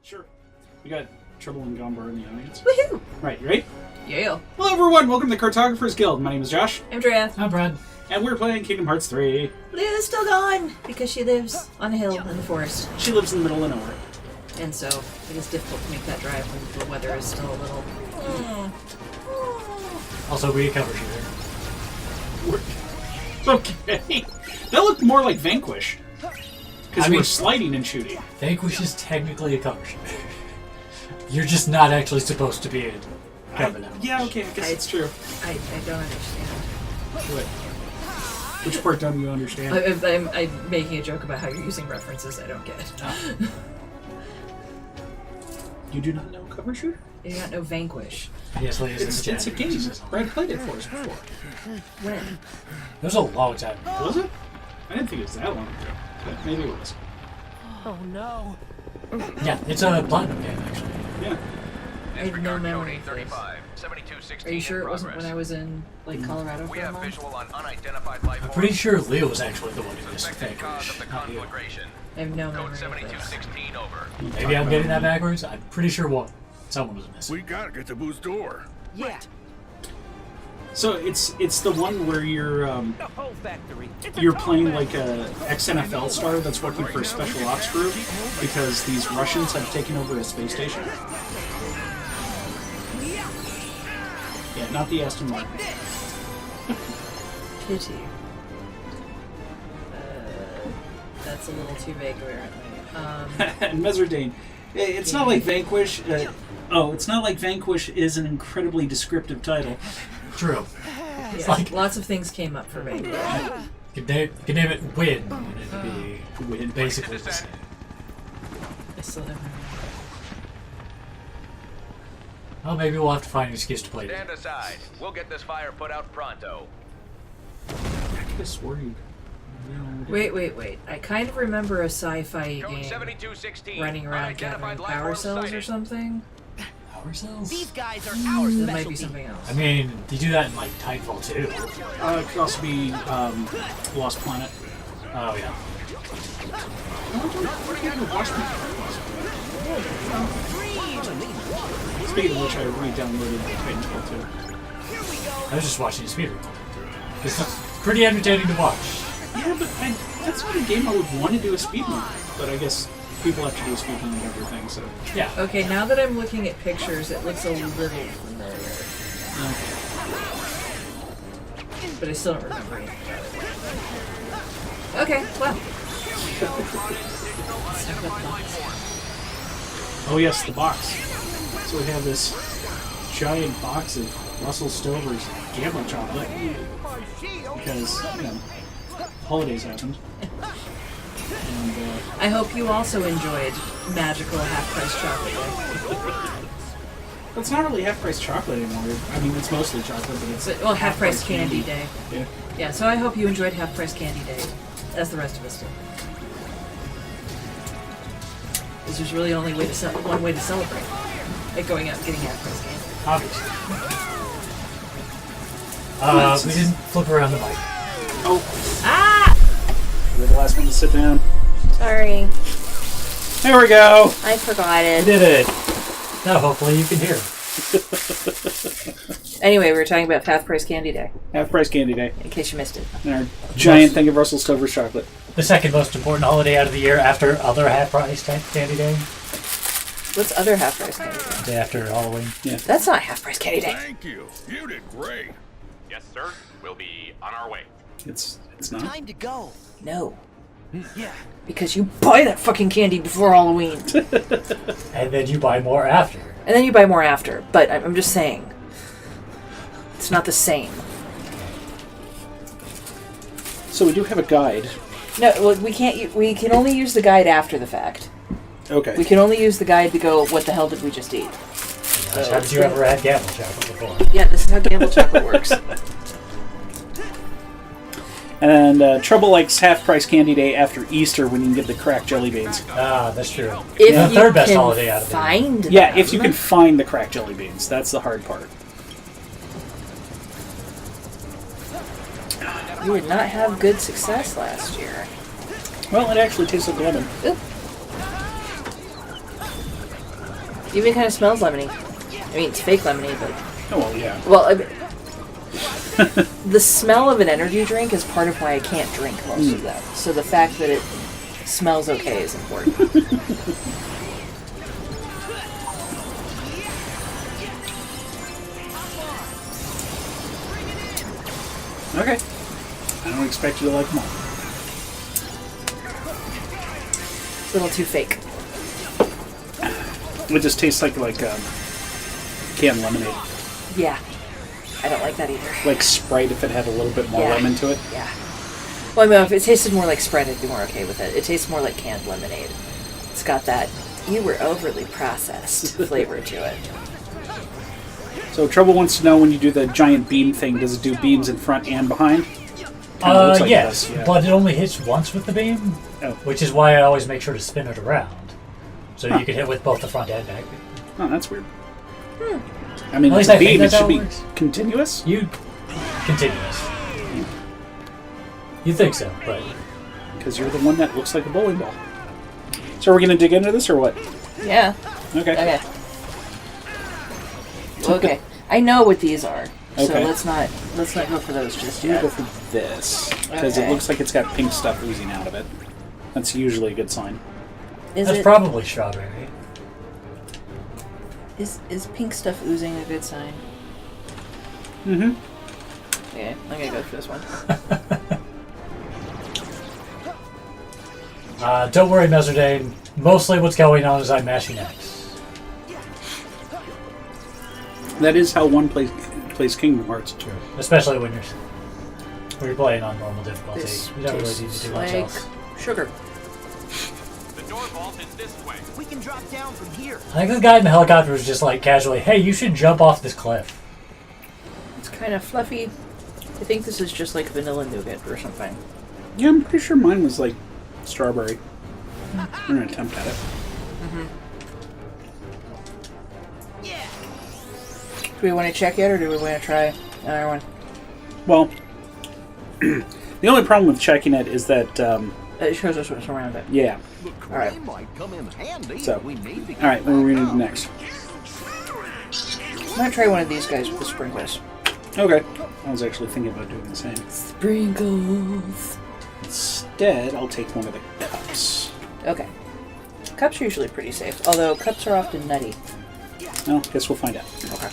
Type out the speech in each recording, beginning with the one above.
Sure. We got Trouble and Gombar in the audience. Woohoo! Right, you ready? Yeah. Hello everyone, welcome to the Cartographers Guild. My name is Josh. Andrea. Hi, Brad. And we're playing Kingdom Hearts 3. Leah's still gone because she lives on a hill in the forest. She lives in the middle of nowhere. And so it is difficult to make that drive when the weather is still a little... Also, we cover shooter. Okay. That looked more like Vanquish. Because we're sliding and shooting. Vanquish is technically a cover shooter. You're just not actually supposed to be in cover now. Yeah, okay, I guess it's true. I don't understand. What? Which part don't you understand? I'm making a joke about how you're using references I don't get. You do not know cover shooter? You got no Vanquish. Yes, ladies and It's a gentlemen. game. Brad played it for us before. When? It was a long time ago. Was it? I didn't think it was that long ago. But maybe it was. Oh no. Yeah, it's a platinum game, actually. Yeah. I have no memory of this. 35, 7216 Are you sure in it wasn't when I was in, like, Colorado We for a have month? visual on unidentified life I'm pretty sure Leo was actually the one who missed Suspected cause of Vanquish, the not you. conflagration. I have no Code memory of this. 7216 over. Maybe I'm getting that backwards. I'm pretty sure someone was missing. We gotta get to Boo's door. Yeah. So it's the one where you're The whole factory. you're playing like a ex-NFL star that's working for a special ops group because these Russians have taken over a space station. Yeah, not the Aston Martin. Pity. That's a little too vague, apparently. And Meserdane. It's not like Vanquish. It's not like Vanquish is an incredibly descriptive title. True. Yeah, like- lots of things came up for Vanquish. You could name it Win, and it'd be Win. basically the same. I still don't remember. Well, maybe we'll have to find an excuse to play it. Stand aside. We'll get this fire put out pronto. I could have swore you. Wait. I kind of remember a sci-fi Code game 7216. running around gathering Unidentified life power form cells or sighted. something. Power cells? These guys are our That might be specialty. something else. I mean, you do that in like Titanfall 2. It could also be Lost Planet. Oh yeah. Speaking of which, I re-downloaded Titanfall 2. I was just watching a speedrun. It's pretty entertaining to watch. Yeah, but that's not a game I would want to do a speedrun. But I guess people have to do a speedrun and everything, so... Yeah. Okay, now that I'm looking at pictures, it looks a little familiar. But I still don't remember anything about it. Okay, well. Let's talk about the box. Oh yes, the box. So we have this giant box of Russell Stover's gambling chocolate. Because, holidays happened. And, I hope you also enjoyed magical half-price chocolate day. it's not really half-price chocolate anymore. I mean, it's mostly chocolate, but it's... Well, half-price candy day. Yeah. Yeah, so I hope you enjoyed half-price candy day, as the rest of us did. Because there's really only one way to celebrate. Like going out and getting half-price candy. Obviously. We didn't flip around the mic. Oh, Ah! you're the last one to sit down. Sorry, There we go! I forgot We it. did it! Now hopefully you can hear. Anyway, we were talking about half-price candy day, Half-price candy day. in case you missed it. And our giant thing of Russell Stover's chocolate. The second most important holiday out of the year after other half-price candy day. What's other half-price candy day? Day after Halloween. That's not half-price candy day. Thank you. You did great. Yes, sir. We'll be on our way. It's not. Time to go. No. Yeah. Because you buy that fucking candy before Halloween. And then you buy more after. And then you buy more after. But I'm just saying. It's not the same. So we do have a guide. No, well, we can't. We can only use the guide after the fact. Okay. We can only use the guide to go, what the hell did we just eat? Haven't you ever had gamble chocolate before? Yeah, this is how gamble chocolate works. And Trouble likes half-price candy day after Easter when you can get the cracked jelly beans. Ah, that's true. If The you third best can holiday out of the year. find Yeah, them. if you can find the cracked jelly beans. That's the hard part. You did not have good success last year. Well, it actually tastes like lemon. Oop. Even kind of smells lemony. I mean, it's fake lemony, but... Oh, well, yeah. Well, the smell of an energy drink is part of why I can't drink most of them. So the fact that it smells okay is important. Okay. I don't expect you to like them all. It's a little too fake. It just tastes like canned lemonade. Yeah. I don't like that either. Like Sprite if it had a little bit more lemon to it. Yeah. Well, I mean, if it tasted more like Sprite, I'd be more okay with it. It tastes more like canned lemonade. It's got that, you were overly processed flavor to it. So Trouble wants to know, when you do the giant beam thing, does it do beams in front and behind? Kinda looks like it Yes, does, yeah. but it only hits once with the beam, Oh. which is why I always make sure to spin it around. So you can hit with both the front and back beam. Oh, that's weird. I mean, At it's least a I think beam, it that's should how it be works. continuous? Continuous. You think so, but... Because you're the one that looks like a bowling ball. So are we going to dig into this, or what? Yeah. Okay. Okay. Okay. I know what these are. So Okay. let's not go for those just I'm yet. going to go for this, because Okay. it looks like it's got pink stuff oozing out of it. That's usually a good sign. That's probably strawberry. Is pink stuff oozing a good sign? Mm-hmm. Okay, I'm gonna go for this one. Don't worry, Meserdane. Mostly what's going on is I'm mashing X. That is how one plays Kingdom Hearts. True. Especially when you're playing on normal difficulty. This You don't really need to tastes do much like else. sugar. The door vault is this way. We can drop down from here. I think the guy in the helicopter was just like casually, hey, you should jump off this cliff. It's kind of fluffy. I think this is just like vanilla nougat or something. Yeah, I'm pretty sure mine was like strawberry. I'm going to attempt at it. Do we want to check it or do we want to try another one? Well, the only problem with checking it is that, It shows us what's around it. yeah. All right. Might come in handy. So, We need to all right, what are we going to do next? I'm gonna try one of these guys with the sprinkles. Okay. I was actually thinking about doing the same. Sprinkles. Instead, I'll take one of the cups. Okay. Cups are usually pretty safe, although cups are often nutty. Well, guess we'll find out. Okay.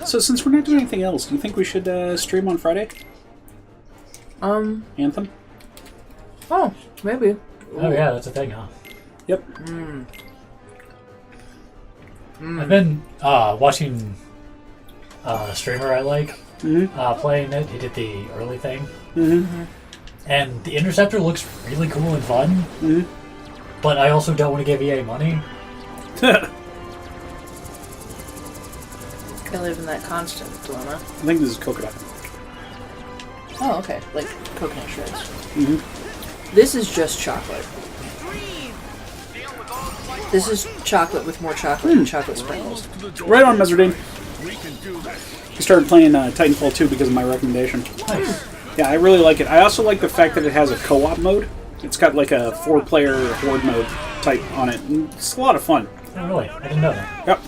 So, since we're not doing anything else, do you think we should stream on Friday? Anthem? Oh, maybe. Oh yeah, that's a thing, huh? Yep. I've been watching a streamer I like playing it. He did the early thing. And the Interceptor looks really cool and fun. But I also don't want to give EA money. I live in that constant dilemma. I think this is coconut. Oh, okay. Like coconut shreds. This is just chocolate. This is chocolate with more chocolate and chocolate sprinkles. Right on, Meserdine. We can do this. I started playing Titanfall 2 because of my recommendation. Nice. Yeah, I really like it. I also like the fact that it has a co-op mode. It's got like a 4-player horde mode type on it. And it's a lot of fun. Oh, really? I didn't know that. Yep.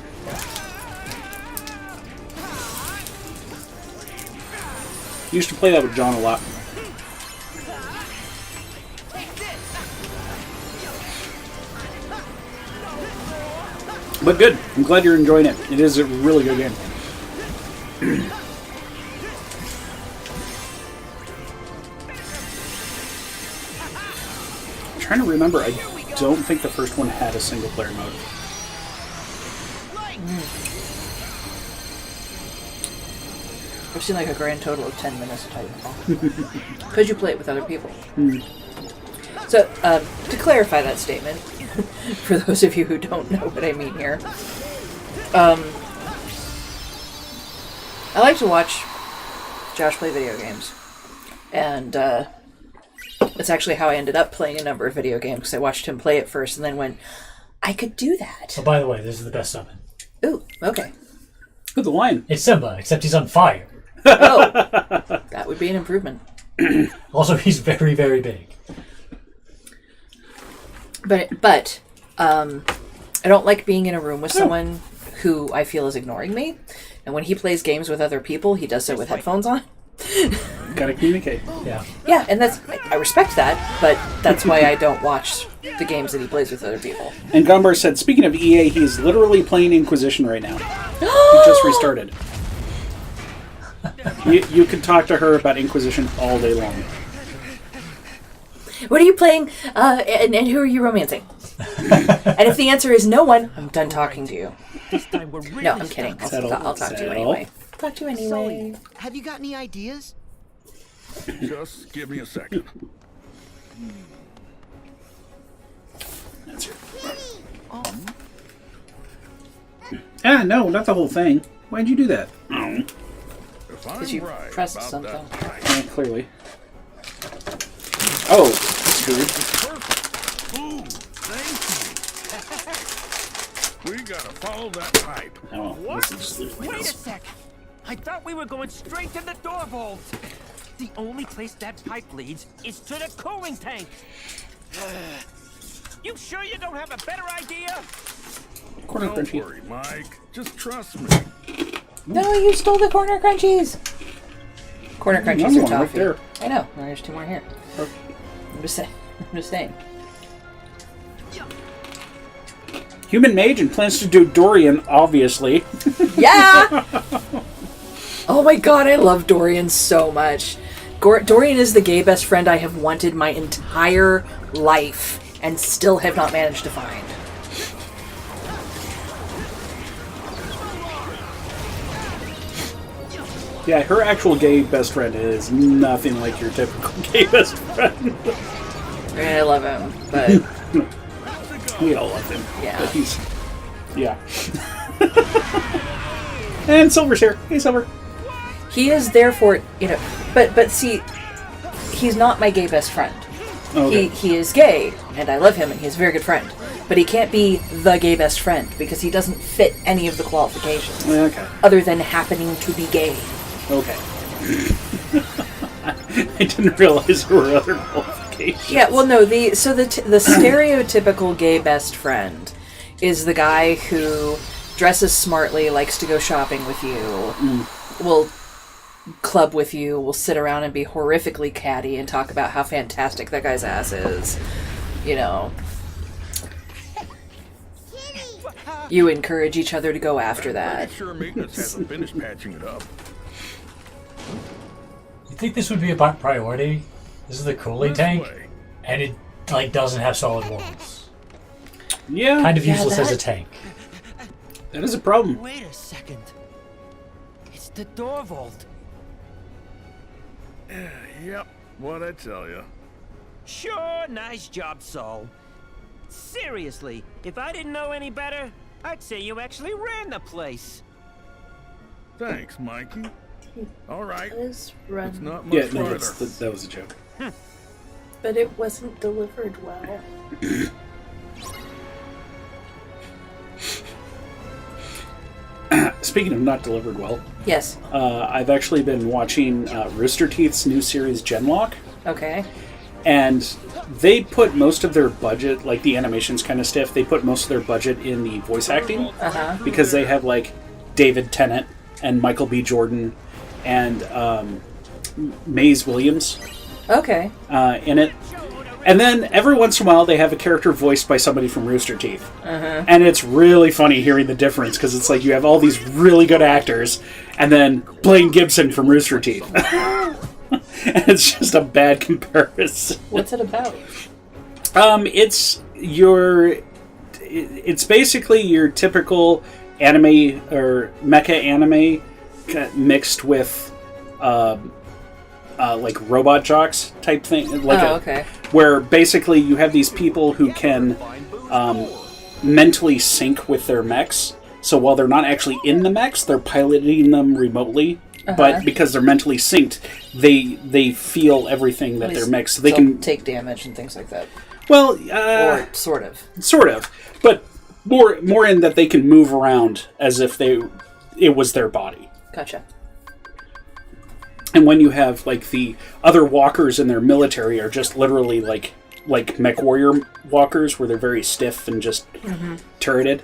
Used to play that with John a lot. But good. I'm glad you're enjoying it. It is a really good game. I'm trying to remember. I don't think the first one had a single player mode. I've seen like a grand total of 10 minutes of Titanfall. Because you play it with other people. So, to clarify that statement, for those of you who don't know what I mean here, I like to watch Josh play video games. And that's actually how I ended up playing a number of video games, because I watched him play it first and then went, I could do that. Oh, by the way, this is the best summon. Ooh, okay. Ooh, the lion. It's Simba, except he's on fire. Oh, that would be an improvement. Also, he's very, very big. But I don't like being in a room with someone who I feel is ignoring me. And when he plays games with other people, he does so with headphones on. Gotta communicate. Yeah. Yeah, and I respect that, but that's why I don't watch the games that he plays with other people. And Gombar said, speaking of EA, he's literally playing Inquisition right now. He just restarted. You could talk to her about Inquisition all day long. What are you playing? And who are you romancing? And if the answer is no one, I'm done talking to you. This time we're really No, I'm kidding. Settle, I'll talk to you settle. anyway. Talk to you anyway. Sully, have you got any ideas? Just give me a second. That's it. Ah, no, not the whole thing. Why'd you do that? Oh, If I'm Because you right pressed about something. that pipe, yeah, clearly. Oh, screwed. perfect. Ooh, thank you. We gotta follow that pipe. Oh, What? this is just losing Wait a this. sec. I thought we were going straight to the door vault. The only place that pipe leads is to the cooling tank. You sure you don't have a better idea? Corner Don't crunchy. worry, Mike. Just trust me. No, you stole the corner crunchies. Corner crunchies Another are one right toffee. there. I know. Well, there's two more here. I'm just saying. I'm just saying. Human mage and plans to do Dorian, obviously. Yeah. Oh my god, I love Dorian so much. Dorian is the gay best friend I have wanted my entire life and still have not managed to find. Yeah, her actual gay best friend is nothing like your typical gay best friend. I love him, but We all love him. Yeah. But he's... Yeah. And Silver's here. Hey, Silver. he is therefore, but see, he's not my gay best friend. Okay. He is gay, and I love him, and he's a very good friend. But he can't be the gay best friend because he doesn't fit any of the qualifications Okay. other than happening to be gay. Okay. I didn't realize there were other qualifications. Yeah, well, no. The stereotypical gay best friend is the guy who dresses smartly, likes to go shopping with you, will club with you, will sit around and be horrifically catty and talk about how fantastic that guy's ass is. You encourage each other to go after that. Pretty sure maintenance hasn't finished patching it up. You think this would be a priority? This is the cooling This tank, way. and it doesn't have solid walls. Yeah, Kind of Yeah, useless as a that- tank. that is a problem. Wait a second. It's the door vault. Yep, what'd I tell you? Sure, nice job, Sol. Seriously, if I didn't know any better, I'd say you actually ran the place. Thanks, Mikey. All right, Was it's not much Yeah, no, further. that was a joke. but it wasn't delivered well. Speaking of not delivered well, Yes. I've actually been watching Rooster Teeth's new series, Genlock, Okay. and they put most of their budget, like the animations kind of stuff, they put most of their budget in the voice acting because they have like David Tennant and Michael B. Jordan and Maze Williams Okay. in it. And then every once in a while they have a character voiced by somebody from Rooster Teeth. And it's really funny hearing the difference because it's like you have all these really good actors and then Blaine Gibson from Rooster Teeth. And it's just a bad comparison. What's it about? It's basically your typical anime or mecha anime mixed with like robot jocks type thing, like okay. where basically you have these people who can mentally sync with their mechs. So while they're not actually in the mechs, they're piloting them remotely. But because they're mentally synced, they feel everything that they're mechs. So they can take damage and things like that. well, Or sort of. but more in that they can move around as if it was their body. Gotcha. And when you have like the other walkers in their military are just literally like like mech warrior walkers, where they're very stiff and just turreted.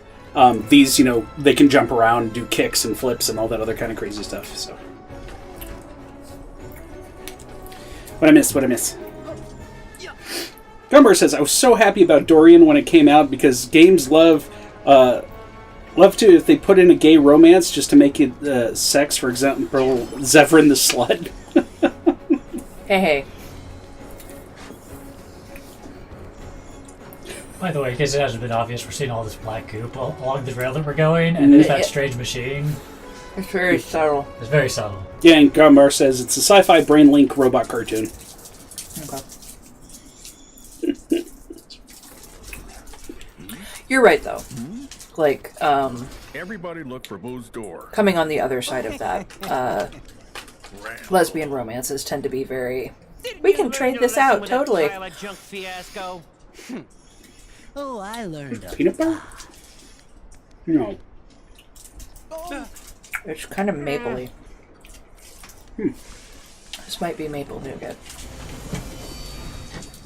These, they can jump around, do kicks and flips and all that other kind of crazy stuff. So, what I miss. Gumbar says, I was so happy about Dorian when it came out because games love to, if they put in a gay romance just to make it sex, for example, Zevran the Slut. Hey. By the way, in case it hasn't been obvious, we're seeing all this black goop along the trail that we're going, and there's that strange machine. It's very subtle. It's very subtle. Yeah, and Gumbar says it's a sci-fi brain link robot cartoon. Okay. You're right, though. Like, Everybody look for Boo's door. coming on the other side of that, lesbian romances tend to be very... We can trade this out, totally. Junk fiasco. Oh, I learned. Peanut butter? No. It's kind of mapley. This might be maple nougat.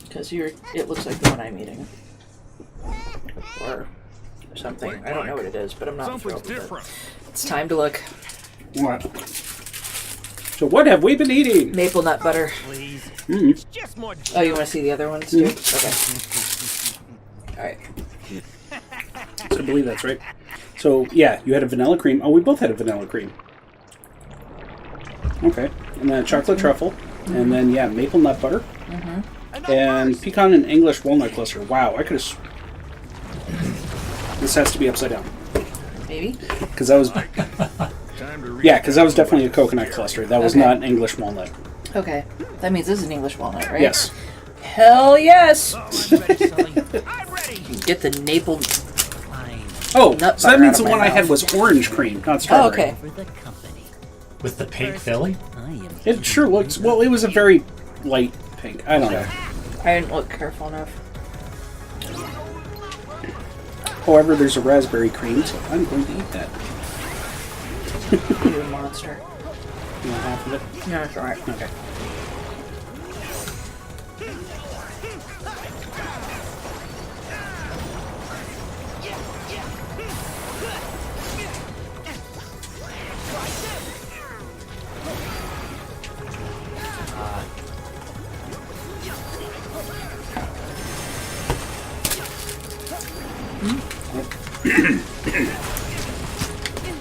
Because it looks like the one I'm eating. Or something. I don't know what it is, but I'm not Something's thrilled with different. it. It's time to look. What? So what have we been eating? Maple nut butter. Please. Mm. It's just more. Oh, you want to see the other ones too? Okay. Alright. So I believe that's right. So, yeah, you had a vanilla cream. Oh, we both had a vanilla cream. Okay. And then chocolate truffle. And then, yeah, maple nut butter. And pecan and English walnut cluster. Wow, I could have... This has to be upside down. Maybe? Because that was... Yeah, because that was definitely a coconut cluster. That was Okay. not an English walnut. Okay. That means this is an English walnut, right? Yes. Hell yes! I'm ready, Sully. I'm ready. Get the maple... Fine. Oh, Nut so that butter means out the of one my I had mouth. was orange cream, not Oh, strawberry. okay. For the company. With the pink filly? I am. It sure looks... Well, it was a very light pink. I don't know. I didn't look careful enough. However, there's a raspberry cream, so I'm going to eat that. You monster. You want half of it? No, it's alright. Okay.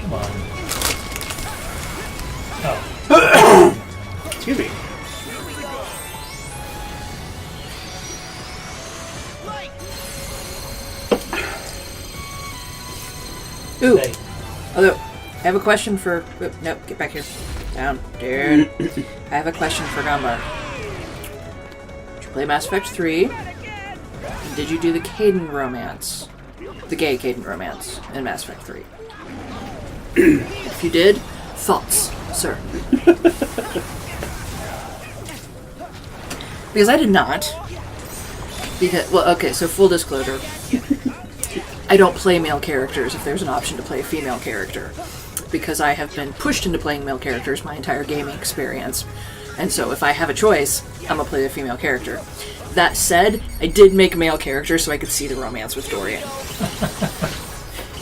Come on. Oh. Excuse me. Ooh. Hey. Although, I have a question for... Nope, get back here. Down. Dude. I have a question for Gumbar. Did you play Mass Effect 3? And did you do the Caden romance? The gay Caden romance in Mass Effect 3? If you did, thoughts, sir. Because I did not. Because, well, okay, so full disclosure. I don't play male characters if there's an option to play a female character. Because I have been pushed into playing male characters my entire gaming experience. And so if I have a choice, I'm going to play a female character. That said, I did make a male character so I could see the romance with Dorian.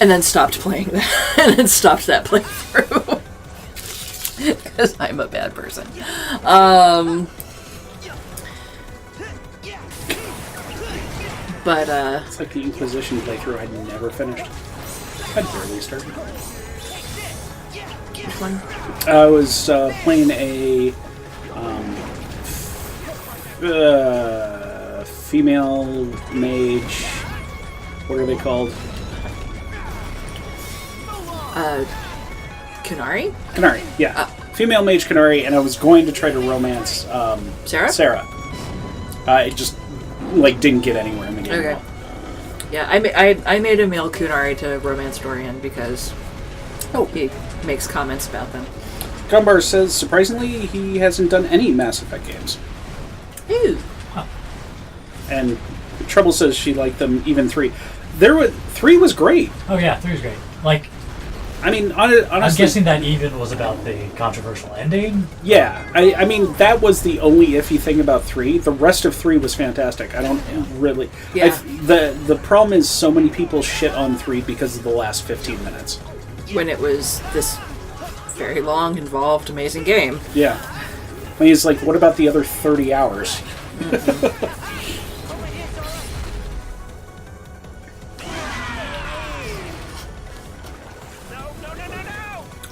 And then stopped playing that. And then stopped that playthrough. Because I'm a bad person. But, It's like the Inquisition playthrough I'd never finished. I'd barely started. which one? I was playing a female mage. What are they called? Kunari? Canary, yeah. Female mage Canary, and I was going to try to romance Sarah? Sarah. It just didn't get anywhere in the game. Okay. Yeah, I made a male Kunari to romance Dorian because he makes comments about them. Gumbar says, surprisingly, he hasn't done any Mass Effect games. Ooh. And Trouble says she liked them, even 3. 3 was great. Oh yeah, 3 was great. Like, I mean, honestly, I'm guessing that even was about the controversial ending. Yeah, I mean, that was the only iffy thing about 3. The rest of 3 was fantastic. I don't really... Yeah. The problem is so many people shit on 3 because of the last 15 minutes. When it was this very long, involved, amazing game. Yeah. I mean, it's like, what about the other 30 hours?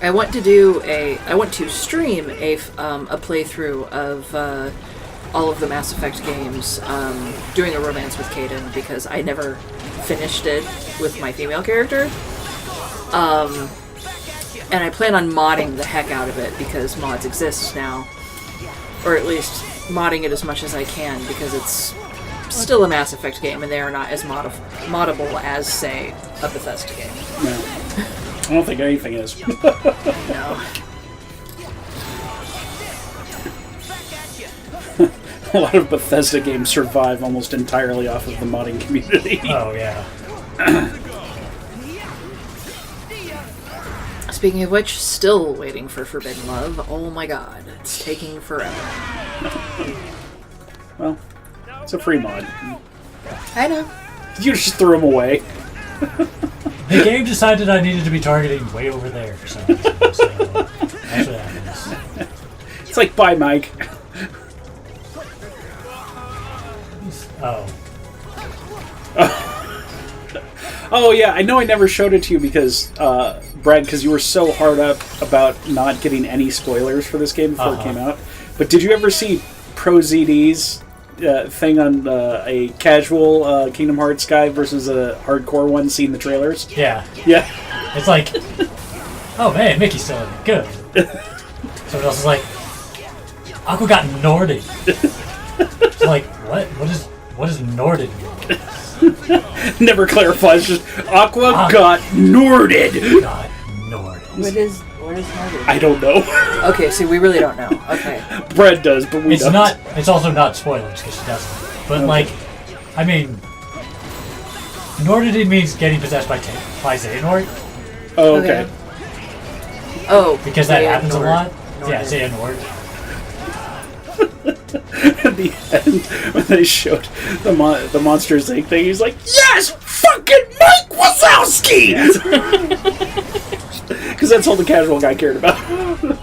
I want to stream a playthrough of all of the Mass Effect games, doing a romance with Kaden, because I never finished it with my female character. And I plan on modding the heck out of it, because mods exist now. Or at least modding it as much as I can, because it's still a Mass Effect game, and they are not as moddable as, say, a Bethesda game. No. I don't think anything is. No. A lot of Bethesda games survive almost entirely off of the modding community. Oh, yeah. Speaking of which, still waiting for Forbidden Love. Oh my god, it's taking forever. Well, it's a free mod. I know. You just threw them away. The game decided I needed to be targeting way over there for some reason. So that's what happens. It's like, bye, Mike. Oh. Oh, yeah, I know I never showed it to you because, Brad, because you were so hard up about not getting any spoilers for this game before it came out. But did you ever see ProZD's thing on a casual Kingdom Hearts guy versus a hardcore one seeing the trailers? Yeah. Yeah. It's like, oh man, Mickey's still in it. Good. Someone else is like, Aqua got Norded. It's like, what? What is Norded mean? Never clarifies. Just Aqua got Norded. Got Norded. What is Norded? I don't know. Okay, see, we really don't know. Okay. Brad does, but we It's don't. not. It's also not spoilers because she doesn't. But like, I mean, Norded means getting possessed by Xehanort. Oh, okay. Oh, Because that happens Nord. a lot. Norded. Yeah, Xehanort. At the end, when they showed the Monstrous Inc. thing, he's like, "Yes, fucking Mike Wazowski!" Because that's all the casual guy cared about. I'm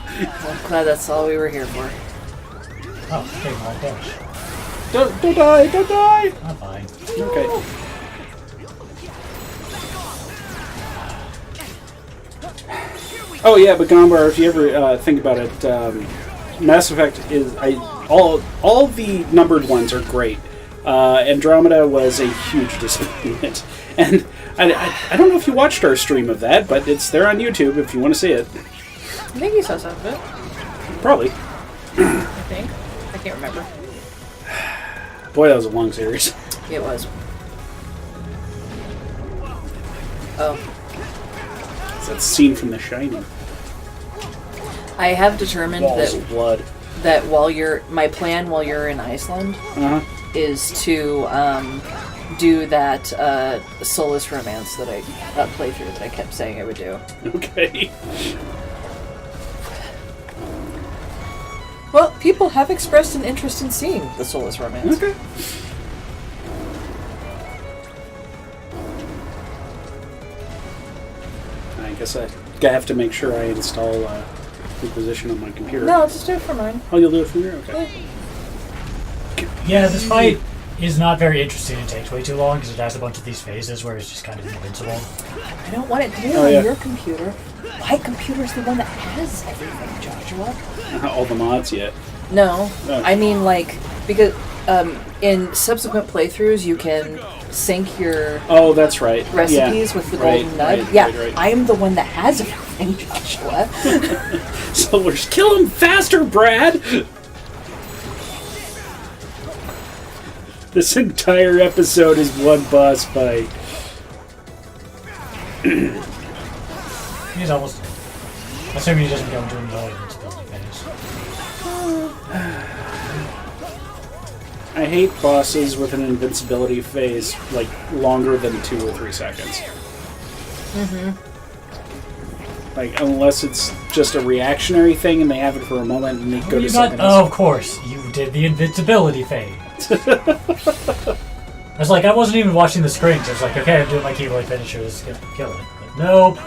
glad that's all we were here for. Oh, okay, my gosh. Don't die! Don't die! I'm fine. Okay. Oh yeah, but Gombar, if you ever think about it, Mass Effect is all the numbered ones are great. Andromeda was a huge disappointment, and I don't know if you watched our stream of that, but it's there on YouTube if you want to see it. I think you saw some of it. Probably. I think. I can't remember. Boy, that was a long series. It was. Oh. It's that scene from The Shining. I have determined Walls of blood. that my plan while you're in Iceland is to do that soulless romance that I playthrough that I kept saying I would do. Okay. Well, people have expressed an interest in seeing the soulless romance. Okay. I guess I have to make sure I install Inquisition on my computer. No, I'll just do it for mine. Oh, you'll do it from here? Okay. Yeah, this fight is not very interesting. It takes way too long because it has a bunch of these phases where it's just kind of invincible. I don't want it to do it on your computer. My computer's the one that has everything, Joshua. All the mods yet. No, Oh. I mean because in subsequent playthroughs you can sync your Oh, that's right. recipes with the golden nug. Right. I am the one that has everything, Joshua. So we're just kill him faster, Brad. This entire episode is one boss fight. He's almost. Assuming he doesn't go into intelligence building phase. I hate bosses with an invincibility phase like longer than 2 or 3 seconds. Like, unless it's just a reactionary thing and they have it for a moment and they go to something Oh, else. of course. You did the invincibility fade. I was like, I wasn't even watching the screens. I was like, okay, I'm doing my Keyblade finisher. This is going to kill it. But nope.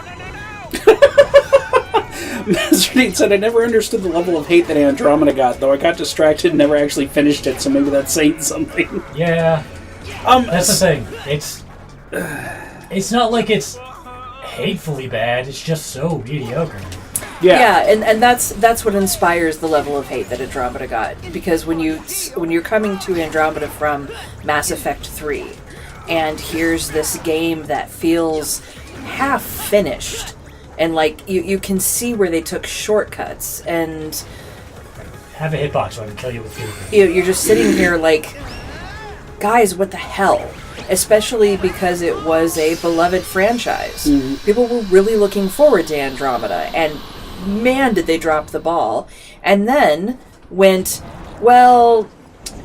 Master Nate said, I never understood the level of hate that Andromeda got, though I got distracted and never actually finished it, so maybe that's saying something. Yeah. That's the thing. It's not like it's hatefully bad. It's just so mediocre. Yeah, and that's what inspires the level of hate that Andromeda got. Because when you're coming to Andromeda from Mass Effect 3, and here's this game that feels half finished, and like you can see where they took shortcuts, and have a hitbox so I can kill you with fever. You're just sitting here like, guys, what the hell? Especially because it was a beloved franchise. Mm-hmm. People were really looking forward to Andromeda, and man, did they drop the ball. And then went, well,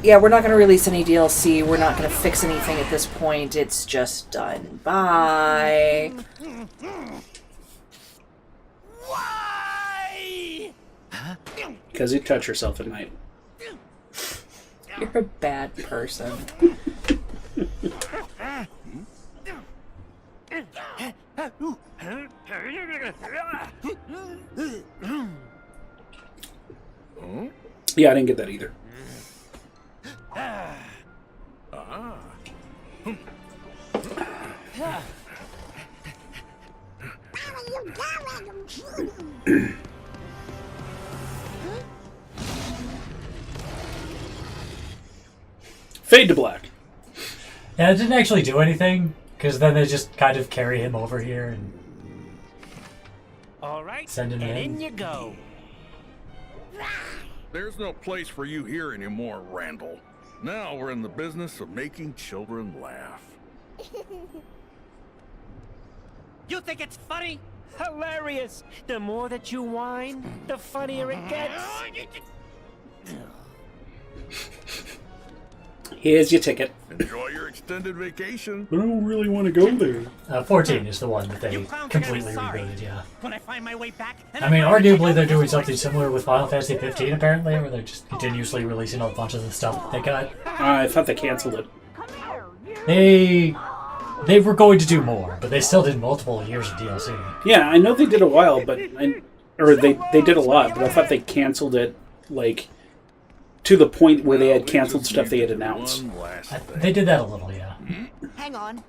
yeah, we're not going to release any DLC. We're not going to fix anything at this point. It's just done. Bye. Why? Because you touch yourself at night. You're a bad person. Yeah, I didn't get that either. Fade to black. Yeah, it didn't actually do anything, because then they just kind of carry him over here and All right, send him and in. you go. There's no place for you here anymore, Randall. Now we're in the business of making children laugh. You think it's funny? Hilarious. The more that you whine, the funnier it gets. Here's your ticket. Enjoy your extended vacation. I don't really want to go there. 14 is the one that they You clowns are completely gonna be sorry. rebooted, yeah. When I find my way back, and I mean, find the arguably they're ticket, doing something similar with Final Fantasy 15, apparently, where they're just continuously releasing a bunch of the stuff they got. I thought they canceled it. They were going to do more, but they still did multiple years of DLC. Yeah, I know they did a while, but they did a lot, but I thought they canceled it like to the point where they had canceled stuff they had announced. One last thing. They did that a little, yeah. Hang on.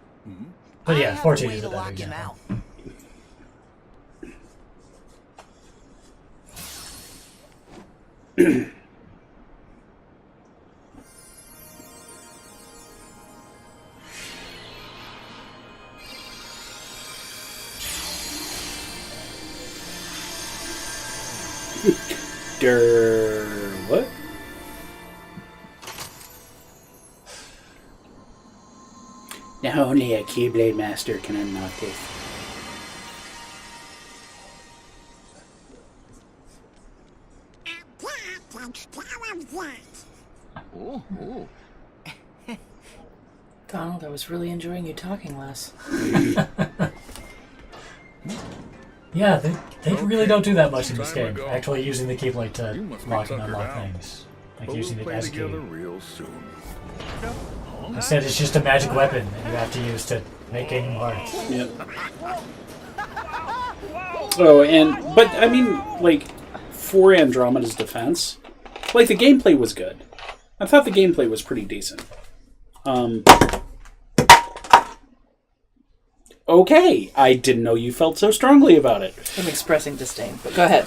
But I yeah, have 14 a way is a to better lock him example. out. What? Now only a Keyblade Master can unlock this. Donald, I was really enjoying you talking less. Yeah, they really don't do that much in this Time game. ago. Actually using the Keyblade to You must be lock and tuckered unlock out. things. Like But using we'll it play as a key. together real soon. Instead, it's just a magic weapon that you have to use to make Kingdom Hearts. Yep. Oh, but I mean, like, for Andromeda's defense, like, the gameplay was good. I thought the gameplay was pretty decent. Okay, I didn't know you felt so strongly about it. I'm expressing disdain, but go ahead.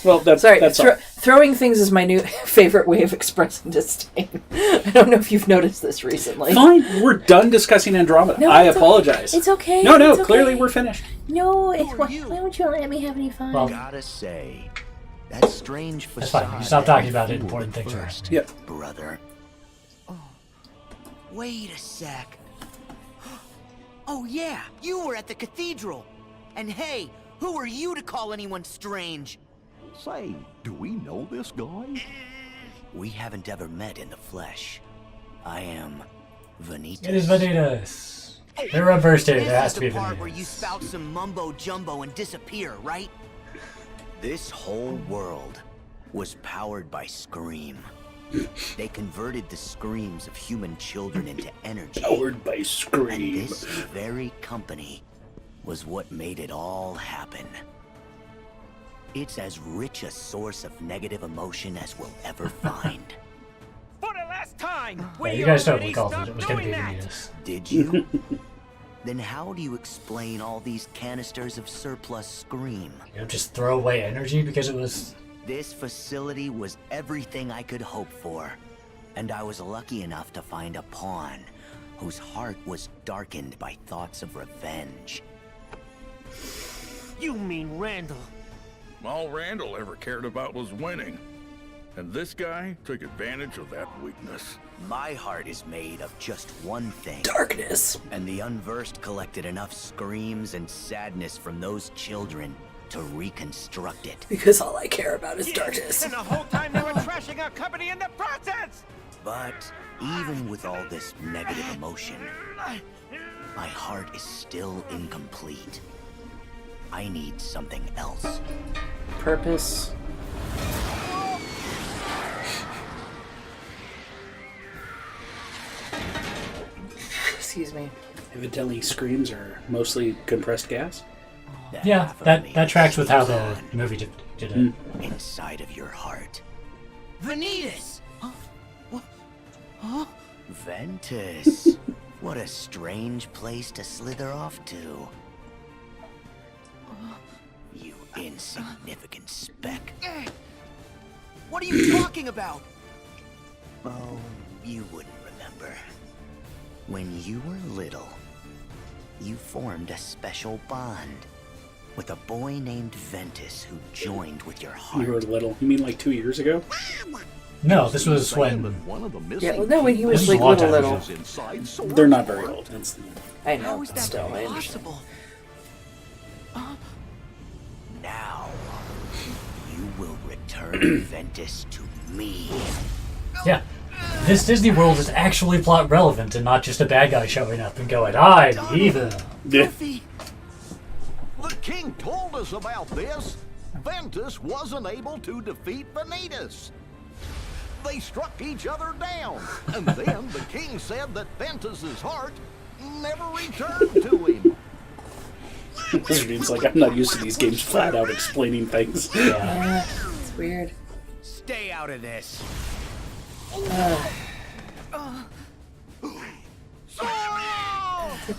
Well, that's Sorry, that's all. throwing things is my new favorite way of expressing disdain. I don't know if you've noticed this recently. Fine, we're done discussing Andromeda. No, I it's apologize. It's okay. No, it's okay. clearly we're finished. No, why don't you let me have any fun? Well, Gotta say, that strange that's facade. fine. You can stop talking about it. fooled Important things are first, Yep. brother. Wait a sec. Oh yeah, you were at the cathedral. And hey, who are you to call anyone strange? Say, do we know this guy? We haven't ever met in the flesh. I am Vanitas. It is Vanitas. They're reversed here. There has This to is be the part where Veneers. you spout some mumbo jumbo and disappear, right? This whole world was powered by Scream. They converted the screams of human children into energy. Powered by And Scream. this very company was what made it all happen. It's as rich a source of negative emotion as we'll ever find. For the last time, Yeah, we you guys already totally called it. stopped It was going to doing be that. Veneers. Did you? Then how do you explain all these canisters of surplus Scream? You know, just throw away energy because it was. This facility was everything I could hope for. And I was lucky enough to find a pawn whose heart was darkened by thoughts of revenge. You mean Randall? All Randall ever cared about was winning. And this guy took advantage of that weakness. My heart is made of just one thing. Darkness. And the unversed collected enough screams and sadness from those children to reconstruct it. Because all I care about is darkness. And the whole time they were trashing our company in the process! But even with all this negative emotion, my heart is still incomplete. I need something else. Purpose. Excuse me. Evidently, screams are mostly compressed gas. The Yeah, half of me that tracks with how is the gone movie did it. inside of your heart. Vanitas! Ventus. What a strange place to slither off to. You insignificant speck. What are you talking about? Oh, you wouldn't remember. When you were little, you formed a special bond with a boy named Ventus who joined with your heart. You were little. You mean like 2 years ago? No, this was Saying when. that one of the Yeah, missing well, no, when he was This is like a long little, time little. ago. is inside Sora's They're not very heart. old. It's, I know, How is but that still, I understand. possible? Now, you will return Ventus to me. Yeah. This Disney World is actually plot relevant and not just a bad guy showing up and going, I'm evil. yeah. Goofy. The king told us about this. Ventus wasn't able to defeat Vanitas. They struck each other down, and then the king said that Ventus's heart never returned to him. This means like I'm not used to these games flat out explaining things. Yeah. Yeah, it's weird. Stay out of this.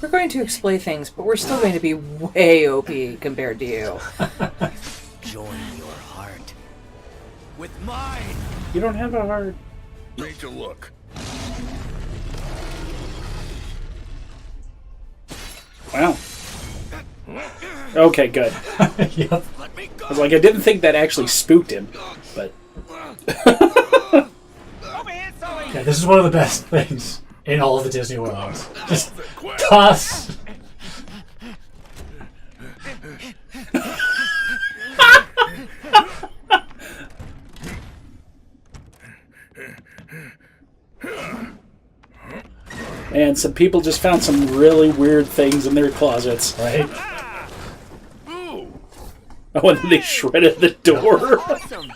We're going to explain things, but we're still going to be way OP compared to you. Join your heart with mine. You don't have a heart. Need to look. Wow. Okay, good. Yep. I was like, I didn't think that actually spooked him, but Over here, Sully! Yeah, this is one of the best things in all of the Disney worlds. Just toss. and some people just found some really weird things in their closets. Right? Ooh, Oh, and then they shredded the door. Awesome.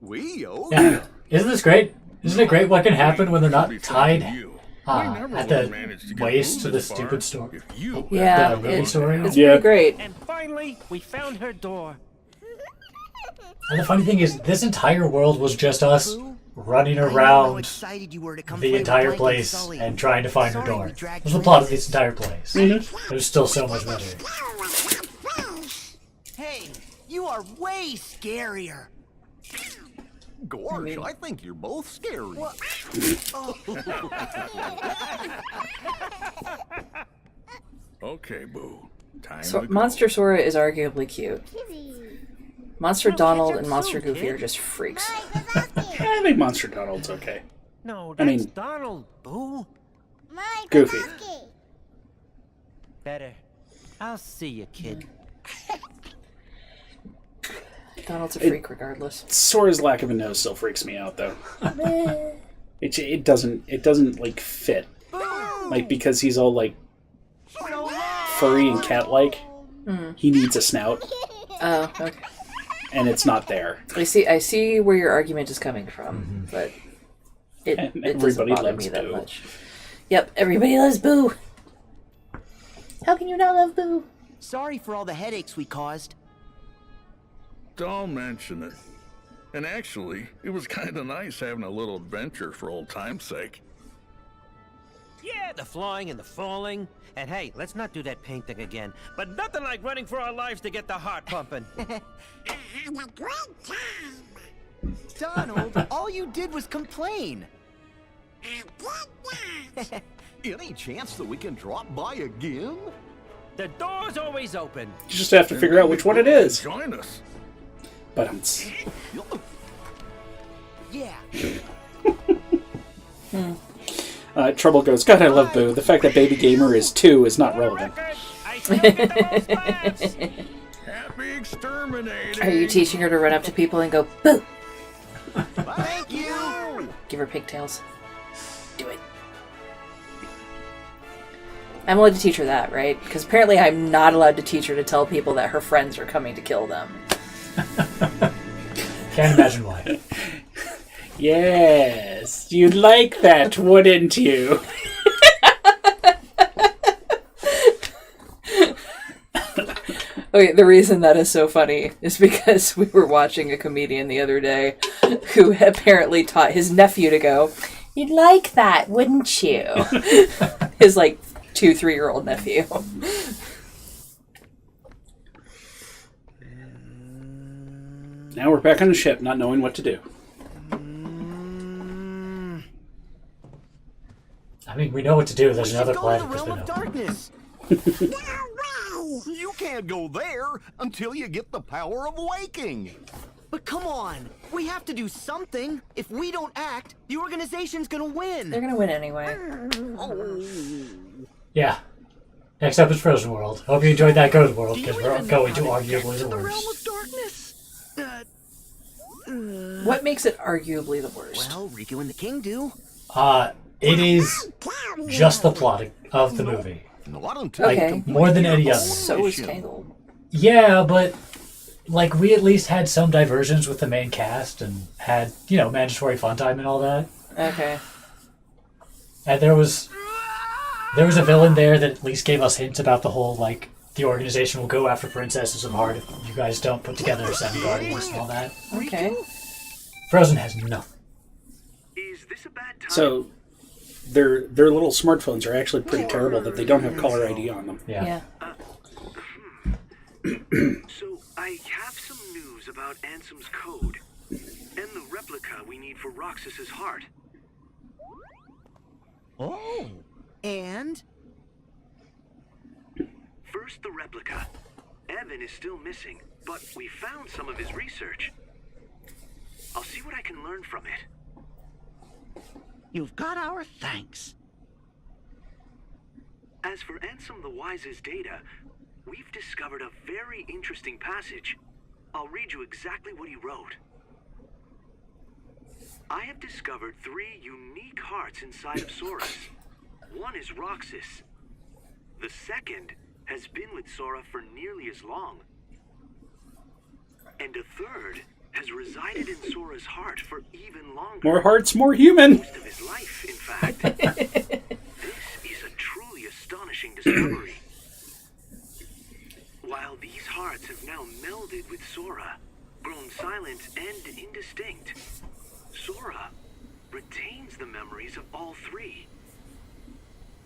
We owe Yeah. Isn't this great? Isn't it great what can happen when they're not be tied thanking you. at Would've the managed to get waist to the this far stupid store? if you Yeah, The movie it's story? pretty Yeah. great. And finally, we found her door. And the funny thing is, this entire world was just us running I know how around excited you were to come the play with entire Blank and place Sully. and trying to find her Sorry door. we It dragged was the you plot in of this entire place. Mm-hmm. It was still so much better. Hey, you are way scarier. Gosh, I think you're both scary. Okay, Boo. Time So, to go. Monster Sora is arguably cute. Monster We'll Donald catch up and Monster soon, Goofy kid. are just freaks. I think Monster Donald's okay. No, I that's mean- Donald, Boo. Goofy. Better. I'll see you, kid. Donald's a freak regardless. Sora's lack of a nose still freaks me out, though. It doesn't like fit, like because he's all like furry and cat-like. He needs a snout. Oh, okay. And it's not there. I see where your argument is coming from, but it doesn't bother me that much. Yep, everybody loves Boo. How can you not love Boo? Sorry for all the headaches we caused. Don't mention it. And actually, it was kind of nice having a little adventure for old time's sake. Yeah, the flying and the falling. And hey, let's not do that paint thing again. But nothing like running for our lives to get the heart pumping. I had a great time. Donald, all you did was complain. Any chance that we can drop by again? The door's always open. You just have to figure out which one it is. Join us. But Yeah. Trouble goes, God, I love Boo. The fact that Baby Gamer is 2 is not relevant. Happy exterminating. Are you teaching her to run up to people and go, Boo? Thank you. Give her pigtails. Do it. I'm allowed to teach her that, right? Because apparently I'm not allowed to teach her to tell people that her friends are coming to kill them. Can't imagine why. Yes, you'd like that, wouldn't you? Okay, the reason that is so funny is because we were watching a comedian the other day who apparently taught his nephew to go, You'd like that, wouldn't you? his like 2-3-year-old nephew. Now we're back on the ship, not knowing what to do. I mean, we know what to do. There's another Go to planet the that's realm been of opened. darkness. You can't go there until you get the power of waking. But come on, we have to do something. If we don't act, the organization's gonna win. They're gonna win anyway. Yeah. Next up is Frozen World. Hope you enjoyed that Ghost World, because we're going to arguably the realm worst. of darkness. What makes it arguably the worst? Well, Riku and the King do. It is just the plot of the movie. Not until Okay. More than any other. So is Tangled. Yeah, but like we at least had some diversions with the main cast and had, mandatory fun time and all that. Okay. And there was a villain there that at least gave us hints about the whole, like, the organization will go after princesses of heart if you guys don't put together 7 guardians and all that. Okay. Frozen has nothing. Is this a bad time? So their little smartphones are actually pretty terrible that they don't have caller ID on them. Yeah. So I have some news about Ansem's code and the replica we need for Roxas's heart. Oh. And? First, the replica. Evan is still missing, but we found some of his research. I'll see what I can learn from it. You've got our thanks. As for Ansem the Wise's data, we've discovered a very interesting passage. I'll read you exactly what he wrote. I have discovered 3 unique hearts inside of Sora's. One is Roxas. The second has been with Sora for nearly as long. And a third has resided in Sora's heart for even longer. More hearts, more human. Most of his life, in fact. This is a truly astonishing discovery. While these hearts have now melded with Sora, grown silent and indistinct, Sora retains the memories of all 3.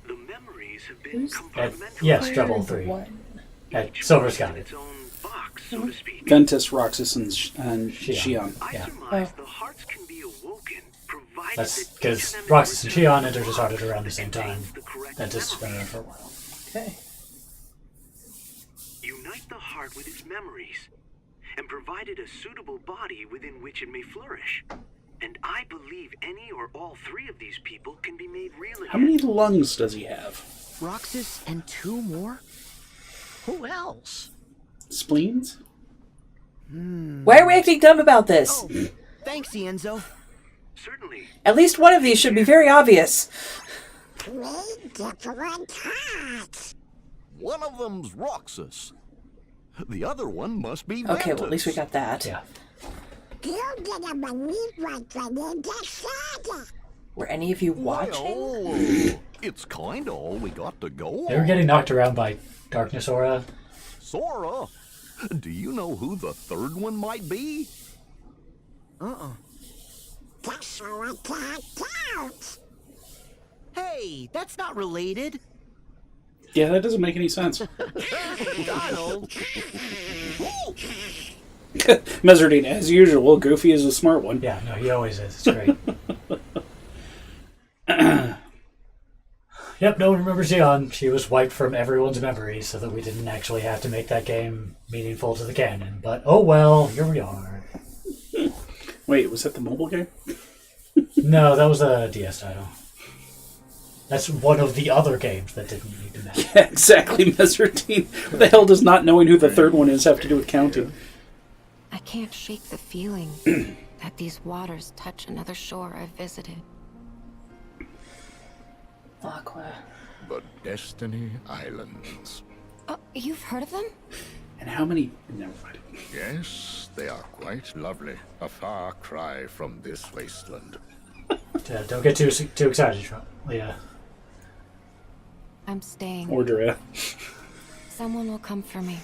The memories have been compartmentalized. Yes, Trouble 3. Silver's got it. Its own box, so to speak. Ventus, Roxas, and Xion. I Yeah. surmise the hearts can be awoken, provided That's that because each of them Roxas and is Xion entered his heart at around the same time. contains the correct Ventus has been memory. around for a while. Okay. Unite the heart with its memories, and provide it a suitable body within which it may flourish. And I believe any or all 3 of these people can be made real again. How many lungs does he have? Roxas and 2 more? Who else? Spleens? Why are we acting dumb about this? Oh, thanks, Ienzo. Certainly. At least one of these should be very obvious. One of them's Roxas. The other one must be Ventus. Okay, well, at least we got that. Yeah. Were any of you watching? Well, it's kind of all we got to go They were on. getting knocked around by darkness aura. Sora, do you know who the third one might be? Hey, that's not related. Yeah, that doesn't make any sense. Donald. Mezzardine, as usual, Goofy is a smart one. Yeah, no, he always is. It's great. Yep, no one remembers Zeon. She was wiped from everyone's memories so that we didn't actually have to make that game meaningful to the canon. But oh well, here we are. Wait, was that the mobile game? No, that was a DS title. That's one of the other games that didn't need to matter. Yeah, exactly, Mezzardine. What the hell does not knowing who the third one is have to do with counting? I can't shake the feeling that these waters touch another shore I've visited. Aqua. The Destiny Islands. Oh, you've heard of them? And how many... Never mind. Yes, they are quite lovely. A far cry from this wasteland. Don't get too excited, Leah. I'm staying. Ordrea. Someone will come for me.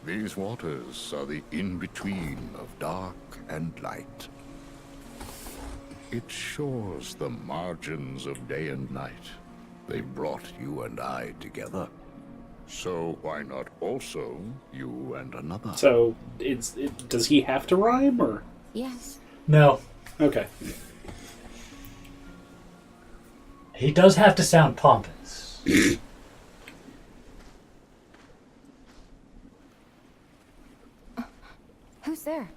These waters are the in-between of dark and light. It shores the margins of day and night. They brought you and I together. So why not also you and another? So, does he have to rhyme, or...? Yes. No. Okay. He does have to sound pompous. Who's there?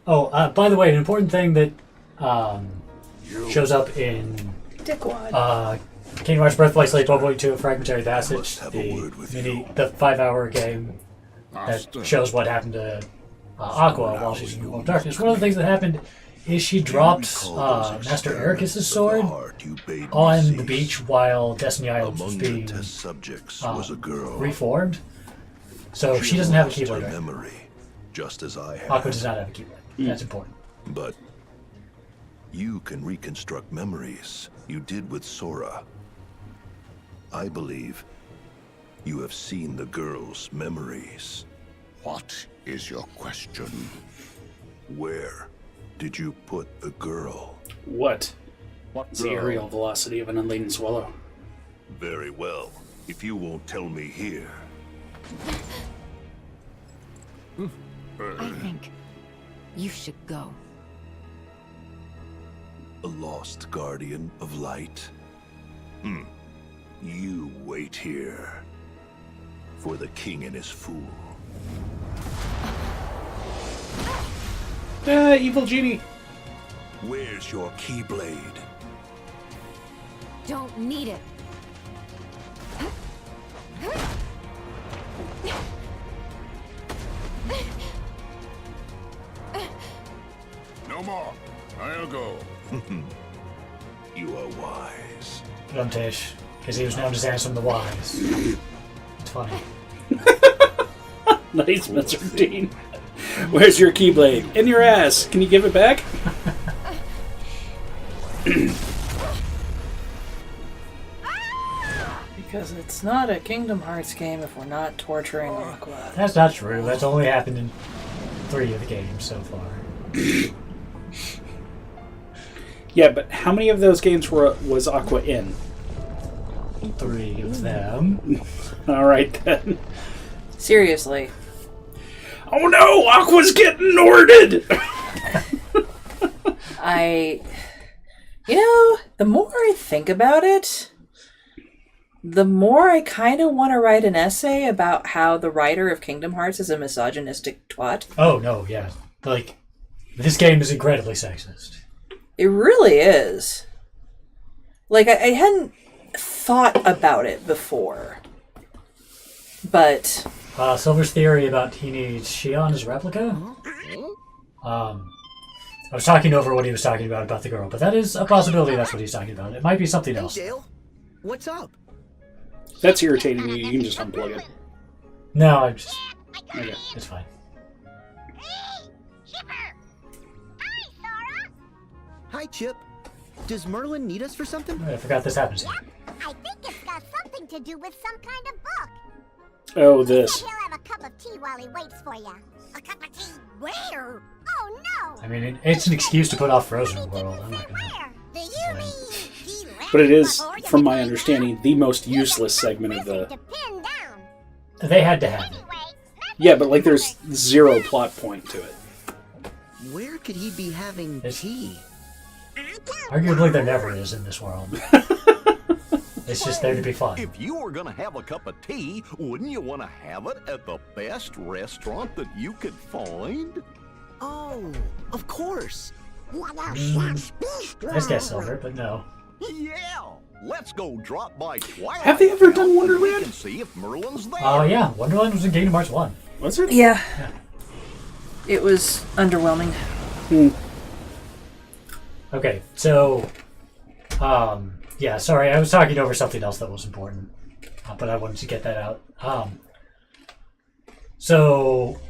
Oh, by the way, an important thing that shows up in Dickwad. Kingdom Hearts Birthplace Late 12.2 Fragmentary Passage, the 5-hour game that shows what happened to Aqua while she's in the World of Darkness. One of the things that happened is she dropped Master Ericus' sword on the beach while Destiny Islands was being reformed. So she doesn't have a keyblade. Memory, just as I have. Aqua does not have a keyblade. That's important. But you can reconstruct memories you did with Sora. I believe you have seen the girl's memories. What is your question? Where did you put the girl? What? What's the aerial velocity of an unladen swallow? Very well. If you won't tell me here. I think you should go. A lost guardian of light? You wait here. For the king and his fool. Evil genie. Where's your keyblade? Don't need it. No more. I'll go. You are wise. Gruntish, because he was known as Ansem the Wise. It's funny. Nice, Mr. Dean. Where's your keyblade? In your ass. Can you give it back? Because it's not a Kingdom Hearts game if we're not torturing Aqua. That's not true. That's only happened in 3 of the games so far. Yeah, but how many of those games was Aqua in? 3 of them. All right, then. Seriously. Oh no! Aqua's getting Norded! The more I think about it, the more I kind of want to write an essay about how the writer of Kingdom Hearts is a misogynistic twat. Oh, no, yeah. Like, this game is incredibly sexist. It really is. Like, I hadn't thought about it before. But Silver's theory about he needs Shion as replica. I was talking over what he was talking about the girl, but that is a possibility. That's what he's talking about. It might be something else. Dale, what's up? That's irritating me. You can just unplug it. No, I'm just. Okay. It's fine. Hi, Chip. Does Merlin need us for something? I forgot this happens. I think it's got something to do with some kind of book. Oh, this. He'll have a cup of tea while he waits for you. A cup of tea where? Oh no! I mean, it's an excuse to put off Frozen World. I'm not gonna. Do you mean But it is, from my understanding, the most useless segment of the... They had to have it. Yeah, but like there's zero plot point to it. Where could he be having tea? Arguably, there never is in this world. It's just there to be fun. If you were gonna have a cup of tea, wouldn't you want to have it at the best restaurant that you could find? Oh, of course. Nice guess, Silver, but no. Yeah, let's go drop by Twilight. Have they ever done Town Wonderland? and see if Merlin's there. Oh, yeah. Wonderland was in Kingdom Hearts 1. Was it? Yeah. It was underwhelming. Okay, so... yeah, sorry, I was talking over something else that was important. But I wanted to get that out. So...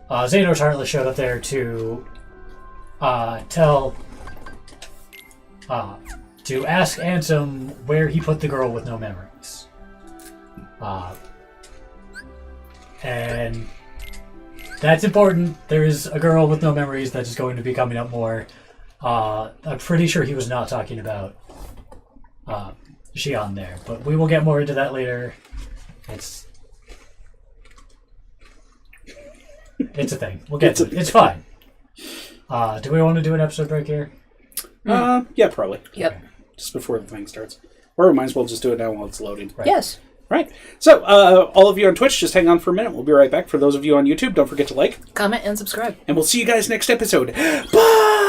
Xehanor's Heartless showed up there to... tell... to ask Ansem where he put the girl with no memories. And that's important. There is a girl with no memories that is going to be coming up more. I'm pretty sure he was not talking about Shion there, but we will get more into that later. It's a thing. We'll get to it. It's fine. Do we want to do an episode break here? Yeah, probably. Yep. Just before the thing starts. Or we might as well just do it now while it's loading. Right. Yes. Right. So, all of you on Twitch, just hang on for a minute. We'll be right back. For those of you on YouTube, don't forget to like, comment, and subscribe. And we'll see you guys next episode. Bye!